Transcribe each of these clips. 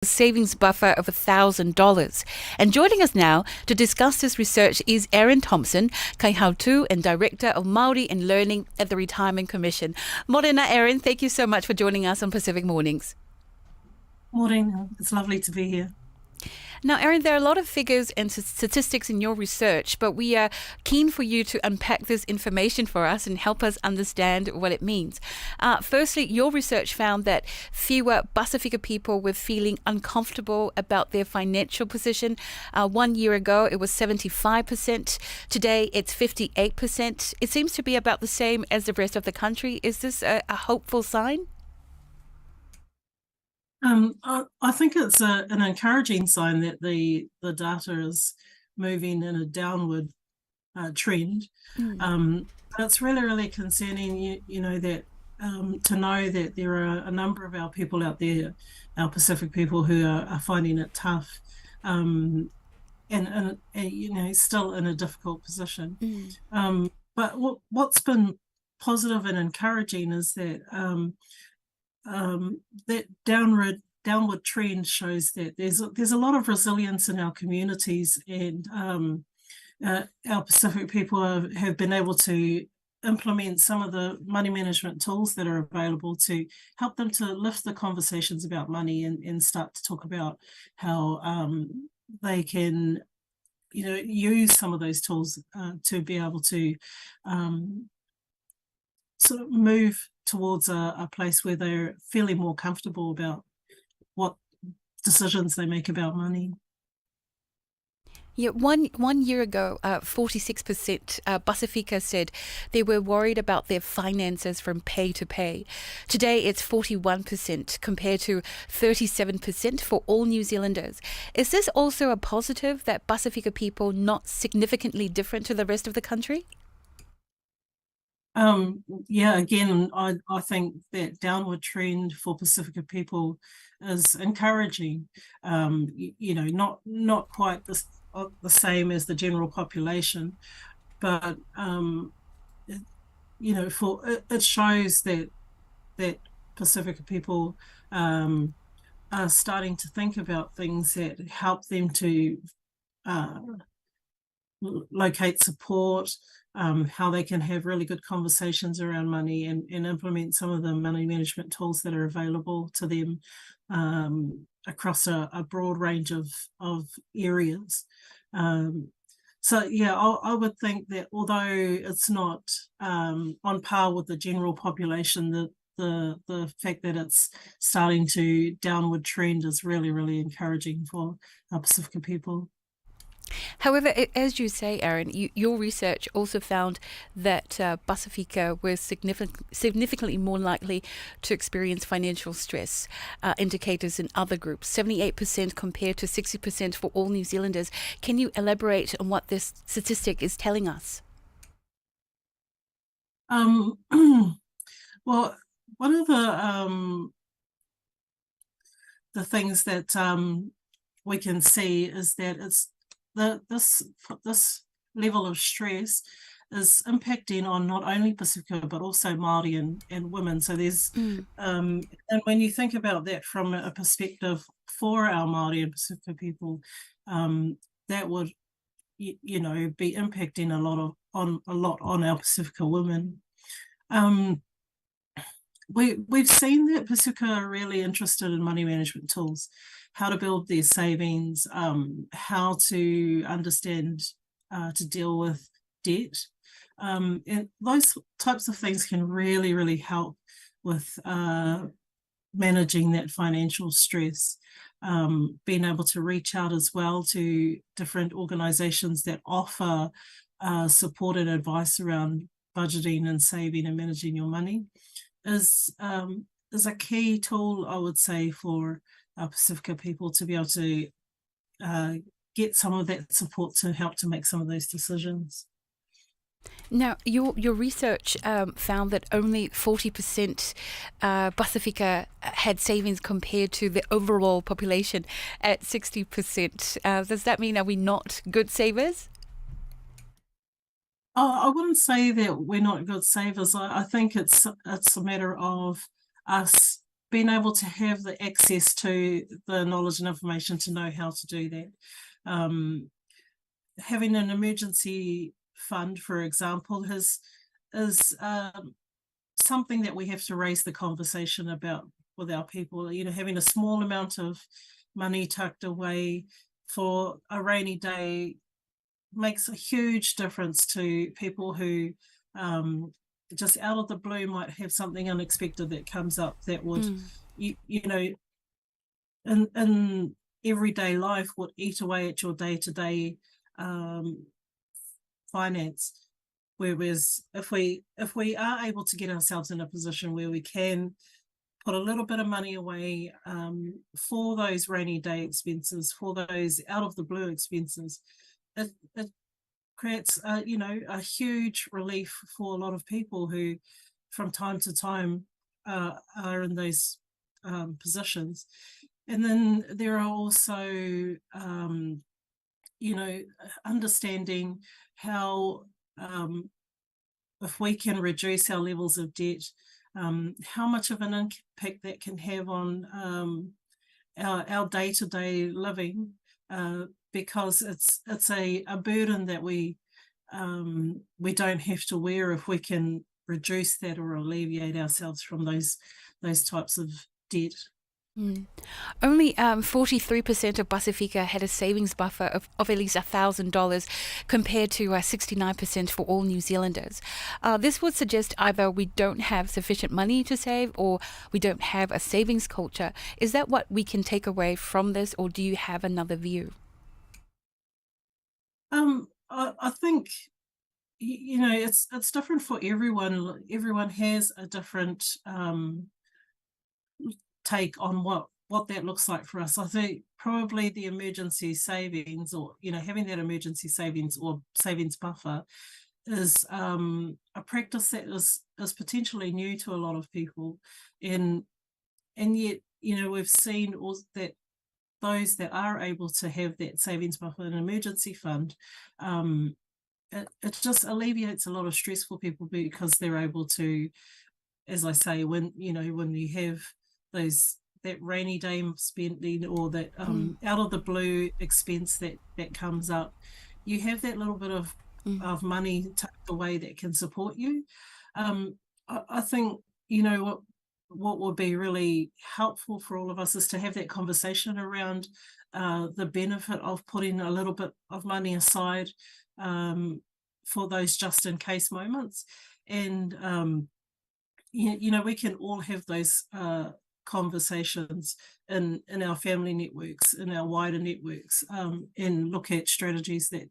savings buffer of $1,000. And joining us now to discuss this research is Erin Thompson, Kaihautū and Director of Māori Learning at the Retirement Commission. Morena, Erin, thank you so much for joining us on Pacific Mornings. Morning. It's lovely to be here. Now, Erin, there are a lot of figures and statistics in your research, but we are keen for you to unpack this information for us and help us understand what it means. Firstly, your research found that fewer Pasifika people were feeling uncomfortable about their financial position. 1 year ago, it was 75%. Today, it's 58%. It seems to be about the same as the rest of the country. Is this a hopeful sign? I think it's an encouraging sign that the data is moving in a downward trend. But it's really, really concerning, that to know that there are a number of our people out there, our Pacific people, who are finding it tough, and still in a difficult position. But what's been positive and encouraging is that that downward trend shows that there's a lot of resilience in our communities, and our Pacific people have been able to implement some of the money management tools that are available to help them to lift the conversations about money and start to talk about how they can use some of those tools to be able to sort of move towards a place where they're feeling more comfortable about what decisions they make about money. Yeah, one year ago, 46% Pasifika said they were worried about their finances from pay to pay. Today, it's 41% compared to 37% for all New Zealanders. Is this also a positive, that Pasifika people not significantly different to the rest of the country? Again, I think that downward trend for Pacifica people is encouraging. Not quite the same as the general population, but it shows that Pacifica people are starting to think about things that help them to locate support, how they can have really good conversations around money and implement some of the money management tools that are available to them across a broad range of areas. I would think that although it's not on par with the general population, the fact that it's starting to downward trend is really, really encouraging for our Pacifica people. However, as you say, Erin, your research also found that Pasifika were significantly more likely to experience financial stress indicators in other groups, 78% compared to 60% for all New Zealanders. Can you elaborate on what this statistic is telling us? Well, one of the things that we can see is that this level of stress is impacting on not only Pacifica but also Māori and women. So there's and when you think about that from a perspective for our Māori and Pacifica people, that would be impacting a lot on our Pacifica women. We've seen that Pasifika are really interested in money management tools, how to build their savings, how to understand to deal with debt. And those types of things can really, really help with managing that financial stress. Being able to reach out as well to different organisations that offer support and advice around budgeting and saving and managing your money is a key tool, I would say, for our Pacifica people to be able to get some of that support to help to make some of those decisions. Now, your research found that only 40% Pasifika had savings compared to the overall population at 60%. Does that mean, are we not good savers? I wouldn't say that we're not good savers. I think it's a matter of us being able to have the access to the knowledge and information to know how to do that. Having an emergency fund, for example, is something that we have to raise the conversation about with our people. You know, having a small amount of money tucked away for a rainy day makes a huge difference to people who just out of the blue might have something unexpected that comes up that would, you know, in everyday life would eat away at your day-to-day finance. Whereas if we are able to get ourselves in a position where we can put a little bit of money away for those rainy day expenses, for those out of the blue expenses, it creates you know, a huge relief for a lot of people who from time to time are in those positions. And then there are also you know, understanding how if we can reduce our levels of debt, how much of an impact that can have on our day-to-day living, because it's a burden that we don't have to wear if we can reduce that or alleviate ourselves from those types of debt. Only 43% of Pasifika had a savings buffer of at least $1,000 compared to 69% for all New Zealanders. This would suggest either we don't have sufficient money to save or we don't have a savings culture. Is that what we can take away from this, or do you have another view? I think, you know, it's different for everyone. Everyone has a different take on what that looks like for us. I think probably the emergency savings, or you know, having that emergency savings or savings buffer is a practice that is potentially new to a lot of people, and yet, you know, we've seen that those that are able to have that savings buffer and emergency fund, it just alleviates a lot of stress for people because they're able to, as I say, when you know, when you have that rainy day spending or that out of the blue expense that comes up, you have that little bit of money tucked away that can support you. I think, you know, what would be really helpful for all of us is to have that conversation around the benefit of putting a little bit of money aside for those just in case moments. And you know, we can all have those conversations in our family networks, in our wider networks, and look at strategies that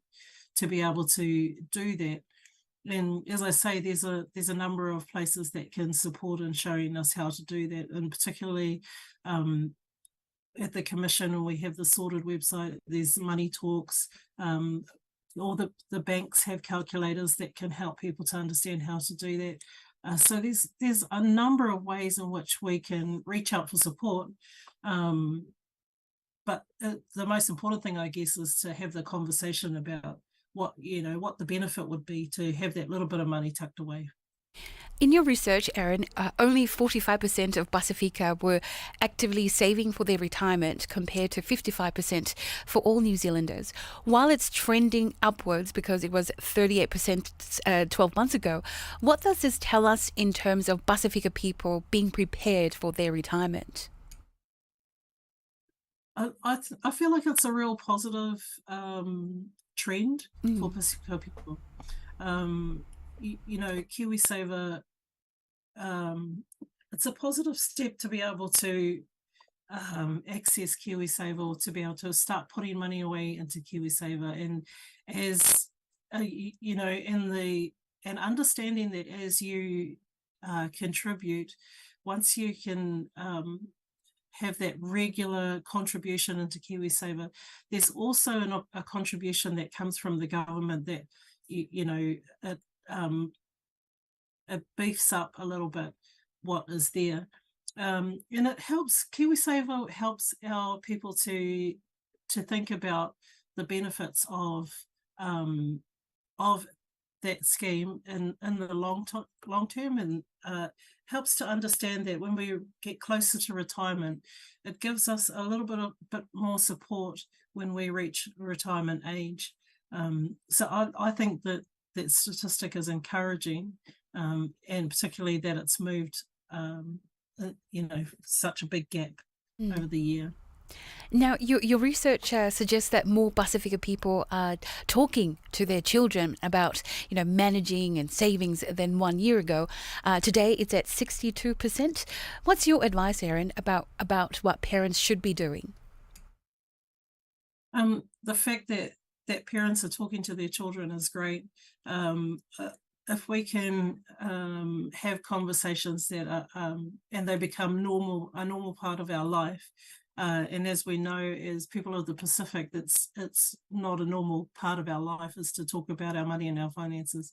to be able to do that. And as I say, there's a number of places that can support in showing us how to do that, and particularly at the Commission, we have the Sorted website. There's Money Talks. All the banks have calculators that can help people to understand how to do that. So there's a number of ways in which we can reach out for support. But the most important thing, I guess, is to have the conversation about what the benefit would be to have that little bit of money tucked away. In your research, Erin, only 45% of Pasifika were actively saving for their retirement compared to 55% for all New Zealanders. While it's trending upwards because it was 38% 12 months ago, what does this tell us in terms of Pasifika people being prepared for their retirement? I feel like it's a real positive trend for Pasifika people. You know, KiwiSaver, it's a positive step to be able to access KiwiSaver, or to be able to start putting money away into KiwiSaver. And as you know, and understanding that as you contribute, once you can have that regular contribution into KiwiSaver, there's also a contribution that comes from the government that you know, it beefs up a little bit what is there, and it helps. KiwiSaver helps our people to think about the benefits of that scheme in the long term, and helps to understand that when we get closer to retirement, it gives us a little bit more support when we reach retirement age. So I think that that statistic is encouraging, and particularly that it's moved, such a big gap over the year. Now, your research suggests that more Pasifika people are talking to their children about, managing and savings than 1 year ago. Today, it's at 62%. What's your advice, Erin, about what parents should be doing? The fact that parents are talking to their children is great. If we can have conversations that are and they become a normal part of our life. And as we know, as people of the Pacific, it's not a normal part of our life is to talk about our money and our finances.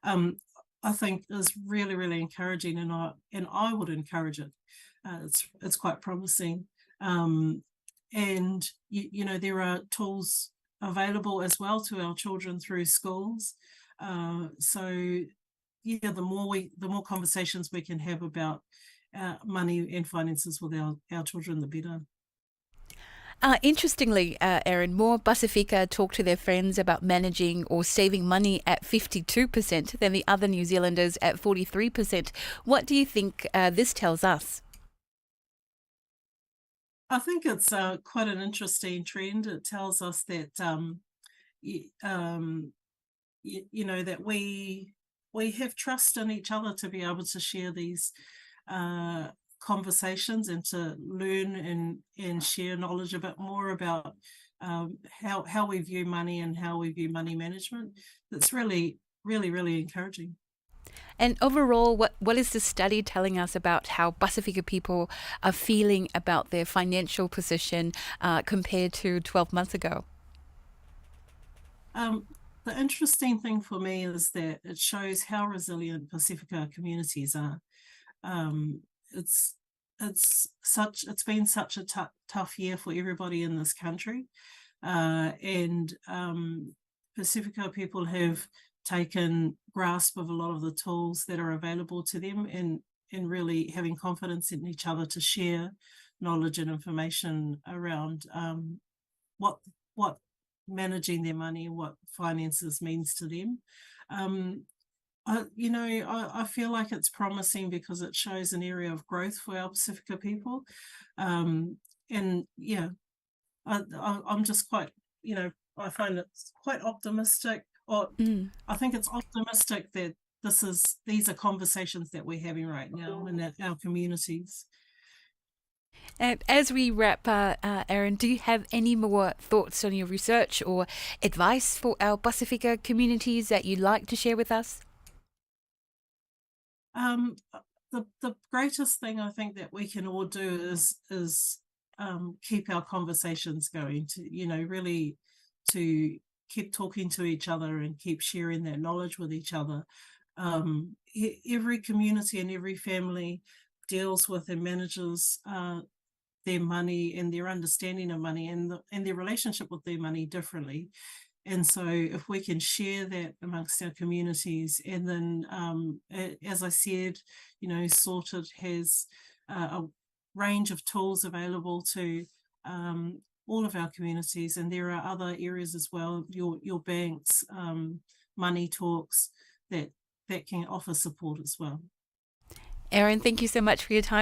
I think is really, really encouraging, and I would encourage it. It's quite promising. And there are tools available as well to our children through schools. So yeah, the more conversations we can have about money and finances with our children, the better. Interestingly, Erin, more Pasifika talk to their friends about managing or saving money at 52% than the other New Zealanders at 43%. What do you think this tells us? I think it's quite an interesting trend. It tells us that that we have trust in each other to be able to share these conversations and to learn and share knowledge a bit more about how we view money and how we view money management. That's really, really, really encouraging. And overall, what is the study telling us about how Pasifika people are feeling about their financial position compared to 12 months ago? The interesting thing for me is that it shows how resilient Pasifika communities are. It's been such a tough year for everybody in this country, and Pasifika people have taken grasp of a lot of the tools that are available to them, and really having confidence in each other to share knowledge and information around what managing their money, what finances means to them. I feel like it's promising because it shows an area of growth for our Pasifika people. And yeah, I'm just quite, I find it's quite optimistic, or I think it's optimistic that these are conversations that we're having right now in our communities. And as we wrap, Erin, do you have any more thoughts on your research or advice for our Pasifika communities that you'd like to share with us? The greatest thing I think that we can all do is keep our conversations going, to really to keep talking to each other and keep sharing that knowledge with each other. Every community and every family deals with and manages their money and their understanding of money and their relationship with their money differently. And so if we can share that amongst our communities, and then, as I said, Sorted has a range of tools available to all of our communities, and there are other areas as well, your banks, money talks that can offer support as well. Erin, thank you so much for your time.